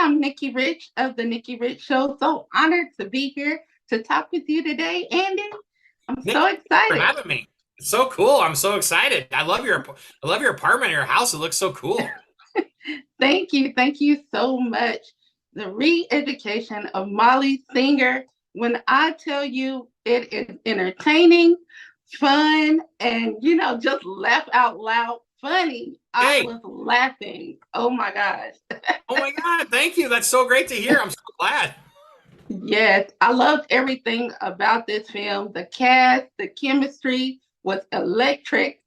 I'm Nikki Rich of the Nikki Rich Show. So honored to be here to talk with you today, Andy. I'm so Nikki, thanks for excited. having me. It's so cool. I'm so excited. I love your apartment, your house. It looks so cool. Thank you. Thank you so much. The re-education of Molly Singer. When I tell you it is entertaining, fun, and just laugh out loud funny. I Hey, was laughing. Oh my gosh. oh my God, thank you. That's so great to hear. I'm so glad. Yes, I loved everything about this film. The cast, the chemistry was electric.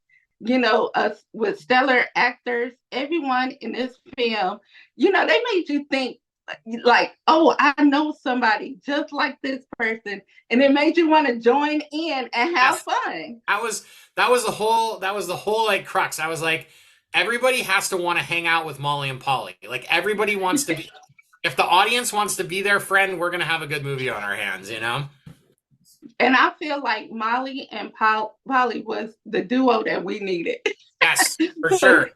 Us with stellar actors, everyone in this film, they made you think like, oh, I know somebody just like this person, and it made you want to join in and have Yes, fun. that was the whole like crux. I was like, everybody has to want to hang out with Molly and Polly. Like everybody wants to be. If the audience wants to be their friend, we're gonna have a good movie on our hands. You know? And I feel like Molly and Polly was the duo that we needed. Yes, for sure.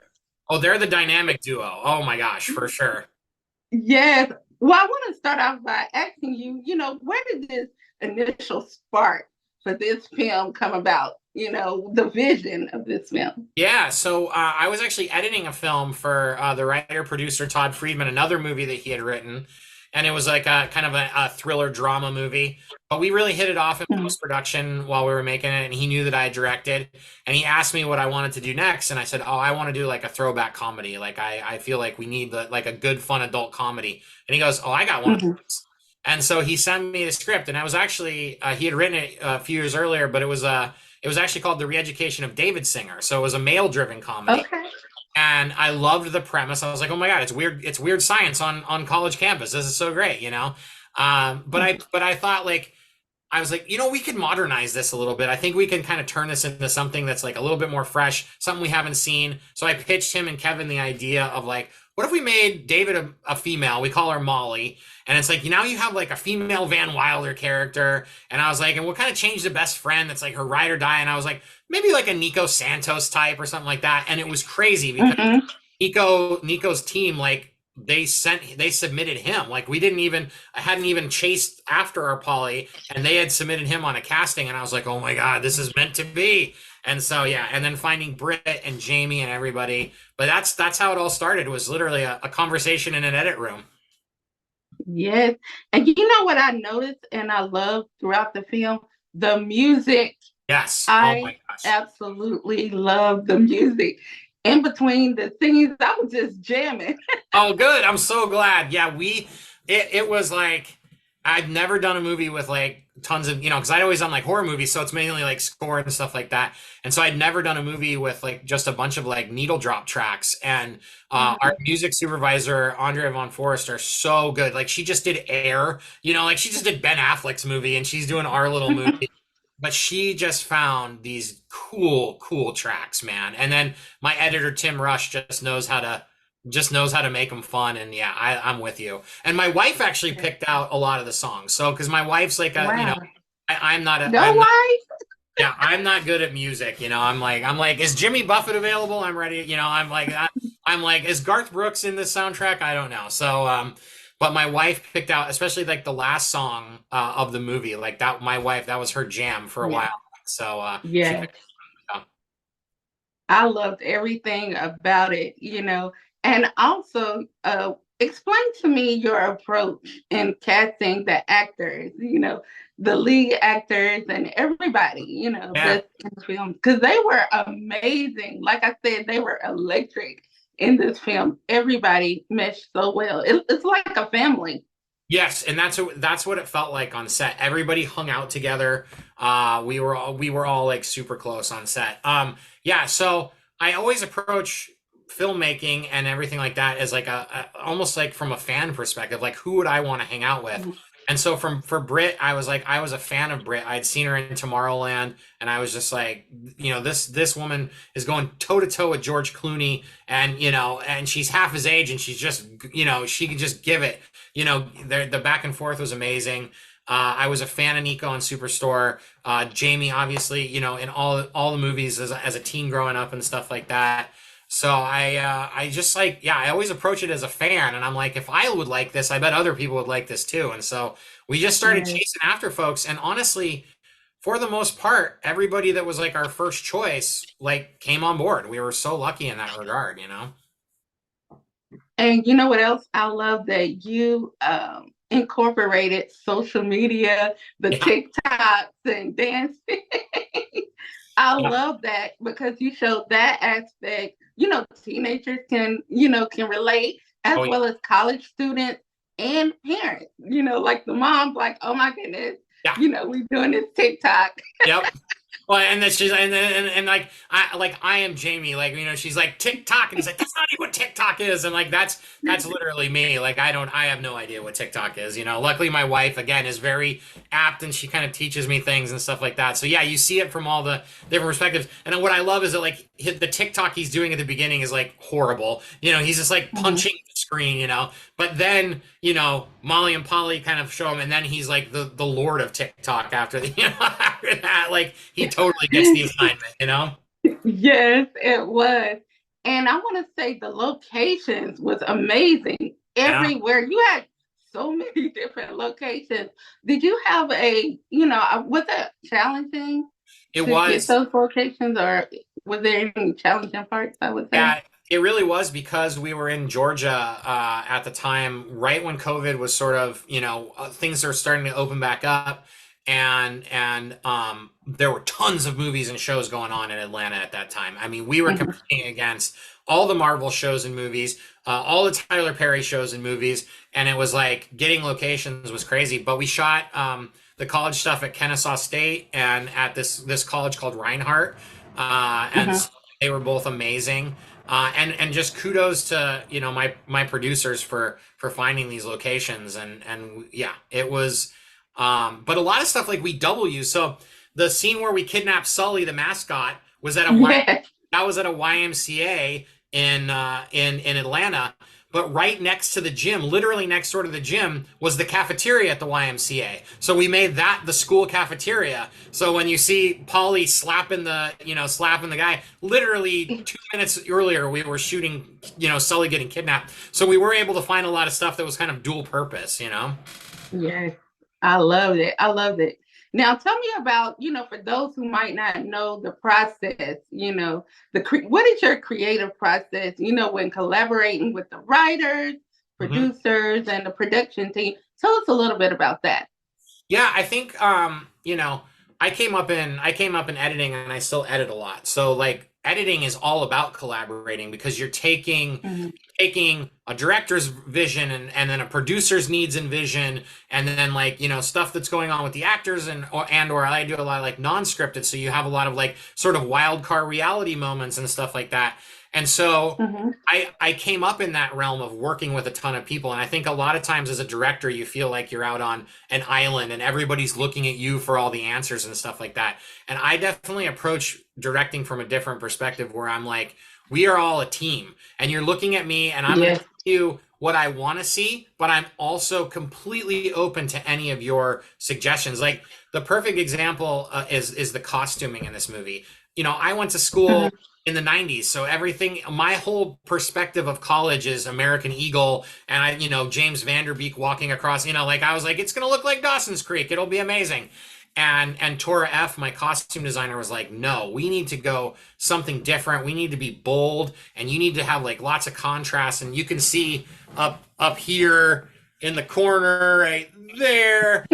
Oh, they're the dynamic duo. Oh my gosh, for sure. Yes. Well, I want to start off by asking you, where did this initial spark for this film come about? The vision of this film. Yeah, so I was actually editing a film for the writer producer Todd Friedman, another movie that he had written, and it was like a kind of a thriller drama movie. But we really hit it off in Mm-hmm. post production while we were making it, and he knew that I had directed, and he asked me what I wanted to do next, and I said, "Oh, I want to do like a throwback comedy. Like I feel like we need like a good fun adult comedy." And he goes, "Oh, I got one of Mm-hmm. those." And so he sent me the script, and I was actually he had written it a few years earlier, but it was actually called The Reeducation of David Singer. So it was a male-driven comedy. Okay. And I loved the premise. I was like, oh my God, it's weird science on college campus. This is so great, you know? But I thought like I was like, we could modernize this a little bit. I think we can kind of turn this into something that's like a little bit more fresh, something we haven't seen. So I pitched him and Kevin the idea of like, what if we made David a female? We call her Molly. And it's like, now you have like a female Van Wilder character. And I was like, and we'll kind of change the best friend that's like her ride or die. And I was like, maybe like a Nico Santos type or something like that. And it was crazy because Mm-hmm. Nico's team, like they submitted him. Like I hadn't even chased after our Polly, and they had submitted him on a casting, and I was like, oh my God, this is meant to be. And so yeah, and then finding Britt and Jaime and everybody. But that's how it all started. It was literally a conversation in an edit room. Yes. And you know what I noticed and I love throughout the film? The music. Yes. Oh I my gosh. absolutely love the music. In between the scenes, I was just jamming. Oh, good. I'm so glad. Yeah, it was like I've never done a movie with like tons of, because I'd always done like horror movies, so it's mainly like score and stuff like that. And so I'd never done a movie with like just a bunch of like needle drop tracks. And our music supervisor, Andrea Von Forrest, are so good. Like she just did Air, like she just did Ben Affleck's movie and she's doing our little movie. But she just found these cool tracks, man. And then my editor Tim Rush just knows how to make them fun. And yeah, I'm with you. And my wife actually picked out a lot of the songs. So because my wife's like Wow. No I'm not way. yeah, I'm not good at music. I'm like, is Jimmy Buffett available? I'm ready. I'm like, is Garth Brooks in this soundtrack? I don't know. So but my wife picked out, especially like the last song of the movie, like that. My wife, that was her jam for a Yeah. while. So she Yes. picked it up. I loved everything about it, And also, explain to me your approach in casting the actors, the lead actors and everybody, Yeah. that's in the film. Because they were amazing. Like I said, they were electric in this film. Everybody meshed so well. It's like a family. Yes, and that's what it felt like on set. Everybody hung out together. We were all like super close on set. Yeah, so I always approach filmmaking and everything like that as like a almost like from a fan perspective, like who would I want to hang out with? And so for Britt, I was a fan of Britt. I'd seen her in Tomorrowland, and I was just like, this woman is going toe to toe with George Clooney, and and she's half his age, and she's just she can just give it. The back and forth was amazing. I was a fan of Nico on Superstore. Jaime, obviously, in all the movies as a teen growing up and stuff like that. So I just like, yeah, I always approach it as a fan, and I'm like, if I would like this, I bet other people would like this too. And so we just started Yes. chasing after folks, and honestly, for the most part, everybody that was like our first choice like came on board. We were so lucky in that regard, you know. And you know what else? I love that you incorporated social media, the Yeah, TikToks and dancing. I yeah. love that because you showed that aspect. Teenagers can relate as Oh yeah. well as college students and parents. Like the mom's like, oh my goodness, Yeah. we doing this TikTok. Yep. Well, and then she's and like I am Jaime, like she's like TikTok, and he's like that's not even what TikTok is, and like that's literally me. Like I have no idea what TikTok is. Luckily my wife again is very apt, and she kind of teaches me things and stuff like that. So yeah, you see it from all the different perspectives, and what I love is that like the TikTok he's doing at the beginning is like horrible. He's just like Mhm. punching the screen, but then Molly and Polly kind of show him, and then he's like the lord of TikTok after after that, like he totally gets the assignment. Yes, it was. And I want to say the locations was amazing Yeah, everywhere. You had so many different locations. Did you have was it challenging it to get was. those locations or was there any challenging parts, I would say? Yeah, it really was because we were in Georgia at the time, right when COVID was sort of, things are starting to open back up, and there were tons of movies and shows going on in Atlanta at that time. I mean, we were Mhm. competing against all the Marvel shows and movies, all the Tyler Perry shows and movies, and it was like getting locations was crazy. But we shot the college stuff at Kennesaw State and at this college called Reinhardt, and Mhm. so they were both amazing. And just kudos to my producers for finding these locations, and yeah, it was but a lot of stuff like we double use. So the scene where we kidnapped Sully the mascot was at a Yes. that was at a YMCA in Atlanta. But right next to the gym, literally next door to the gym, was the cafeteria at the YMCA. So we made that the school cafeteria. So when you see Polly slapping the guy, literally 2 minutes earlier we were shooting, Sully getting kidnapped. So we were able to find a lot of stuff that was kind of dual purpose. Yes, I loved it. I loved it. Now, tell me about, for those who might not know the process, what is your creative process, when collaborating with the writers, Mhm. producers, and the production team? Tell us a little bit about that. Yeah, I think I came up in editing, and I still edit a lot. So like editing is all about collaborating because you're Mhm. taking a director's vision and then a producer's needs and vision, and then like stuff that's going on with the actors, and or I do a lot of like non-scripted, so you have a lot of like sort of wild card reality moments and stuff like that. And so Mhm. I came up in that realm of working with a ton of people, and I think a lot of times as a director you feel like you're out on an island and everybody's looking at you for all the answers and stuff like that. And I definitely approach directing from a different perspective where I'm like, we are all a team, and you're looking at me, and I'm going to Yes. tell you what I want to see, but I'm also completely open to any of your suggestions. Like the perfect example is the costuming in this movie. I went to school Mhm. in the 90s, so everything, my whole perspective of college is American Eagle, and James Vanderbeek walking across, like I was like, it's going to look like Dawson's Creek, it'll be amazing. And Tora F, my costume designer, was like, no, we need to go something different, we need to be bold, and you need to have like lots of contrast. And you can see up here in the corner right there,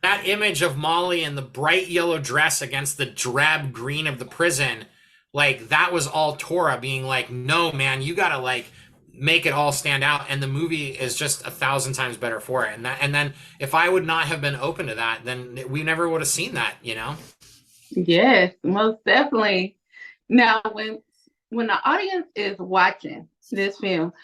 that image of Molly in the bright yellow dress against the drab green of the prison, like that was all Tora being like, no, man, you gotta like make it all stand out. And the movie is just 1,000 times better for it. And then if I would not have been open to that, then we never would have seen that. Yes, most definitely. Now, when the audience is watching this film,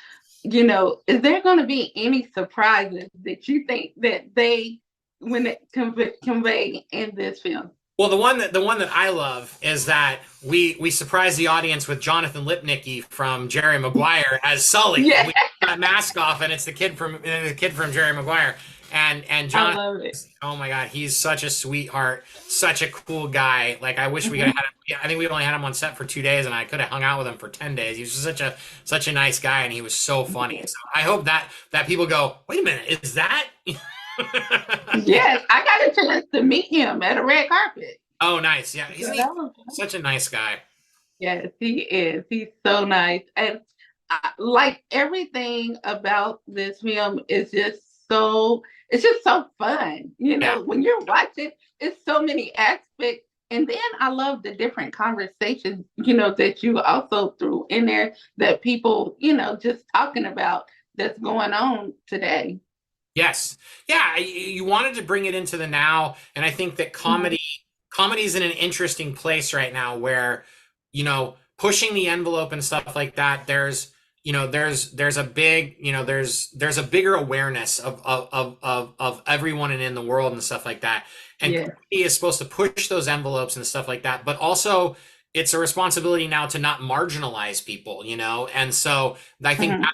is there going to be any surprises that you think that they when it convey in this film? Well, the one that I love is that we surprise the audience with Jonathan Lipnicki from Jerry Maguire as Sully. Yeah. that mask off, and it's the kid from Jerry Maguire. And I John, love it. oh my God, he's such a sweetheart, such a cool guy. Like I wish we could have had him. Yeah, I think we only had him on set for 2 days, and I could have hung out with him for 10 days. He was just such a nice guy, and he was so funny. So I hope that people go, wait a minute, is that? Yes, I got a chance to meet him at a red carpet. Oh, nice. Yeah, he's such a nice guy. Yes, he is. He's so nice. And like everything about this film is it's just so fun. When you're watching, it's so many aspects. And then I love the different conversations, that you also threw in there that people, just talking about that's going on today. Yes. Yeah, you wanted to bring it into the now, and I think that comedy is in an interesting place right now where, pushing the envelope and stuff like that, there's a big, there's a bigger awareness of everyone and in the world and stuff like that. And comedy is supposed to push those envelopes and stuff like that, but also it's a responsibility now to not marginalize people, and so I think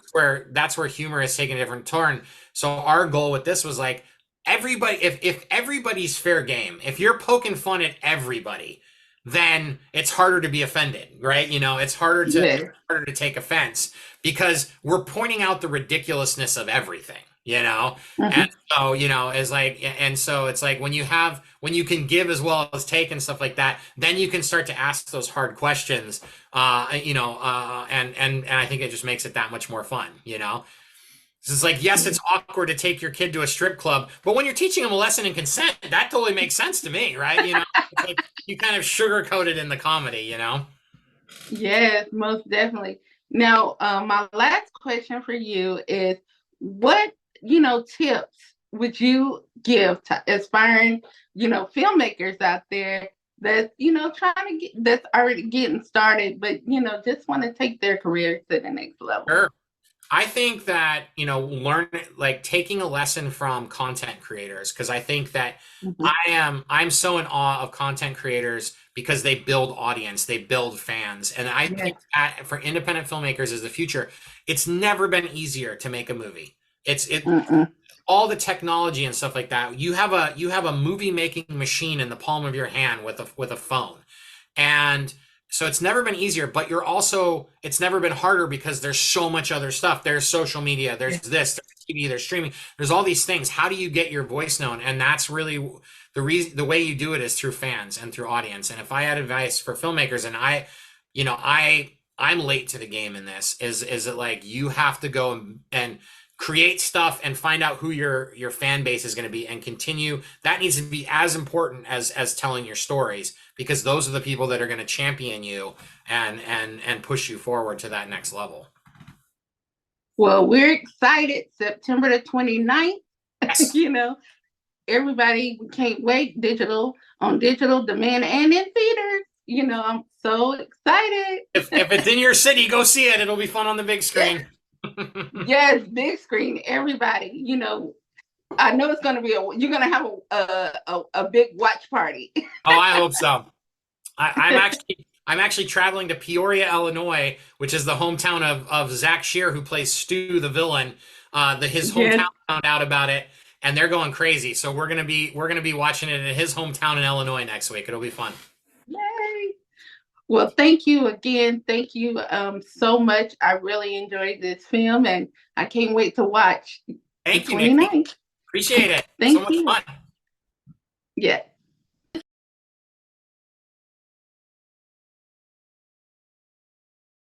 that's where humor has taken a different turn. So our goal with this was like, everybody, if everybody's fair game, if you're poking fun at everybody, then it's harder to be offended, right? It's harder to take offense because we're pointing out the ridiculousness of everything, and so is like, and so it's like when you can give as well as take and stuff like that, then you can start to ask those hard questions, and I think it just makes it that much more fun. It's like, yes, it's awkward to take your kid to a strip club, but when you're teaching them a lesson in consent, that totally makes sense to me, right? It's like you kind of sugarcoat it in the comedy, Yes, most definitely. Now, my last question for you is, what tips would you give to aspiring filmmakers out there that's trying to that's already getting started, but just want to take their career to the next level? Sure. I think that, taking a lesson from content creators, because I think that I'm so in awe of content creators because they build audience, they build fans. And I think that for independent filmmakers is the future. It's never been easier to make a movie. All the technology and stuff like that. You have a movie making machine in the palm of your hand with a phone. And so it's never been easier, but it's nerever been harder because there's so much other stuff. There's social media, there's this, there's TV, there's streaming, there's all these things. How do you get your voice known? And that's really the way you do it is through fans and through audience. And if I had advice for filmmakers, and I'm late to the game in this, is it like you have to go and create stuff and find out who your fan base is going to be and continue. That needs to be as important as telling your stories, because those are the people that are going to champion you and push you forward to that next level. Well, we're excited. September the 29th. Yes. Everybody, we can't wait. On digital demand and in theaters. I'm so excited. If it's in your city, go see it. It'll be fun on the big screen. Yes, big screen. Everybody, I know it's going to be you're going to have a big watch party. Oh, I hope so. I'm actually traveling to Peoria, Illinois, which is the hometown of Zach Shear, who plays Stu, the villain. His hometown found out about it, and they're going crazy. So we're gonna be watching it in his hometown in Illinois next week. It'll be fun. Yay! Well, thank you again. Thank you so much. I really enjoyed this film, and I can't wait to watch. Thank you, Nikki. Appreciate it. Thank so much you. fun. Yeah.